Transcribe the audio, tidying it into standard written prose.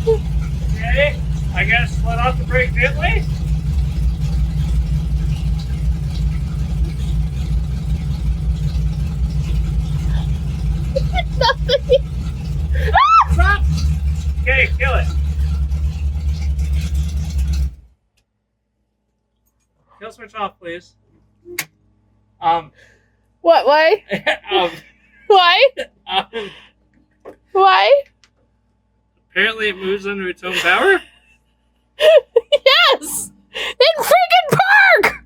Okay, I guess let off the brake gently. Nothing. Stop! Okay, kill it. Kill switch off, please. What? Why? um, Why? um, Why? apparently it moves under its own power.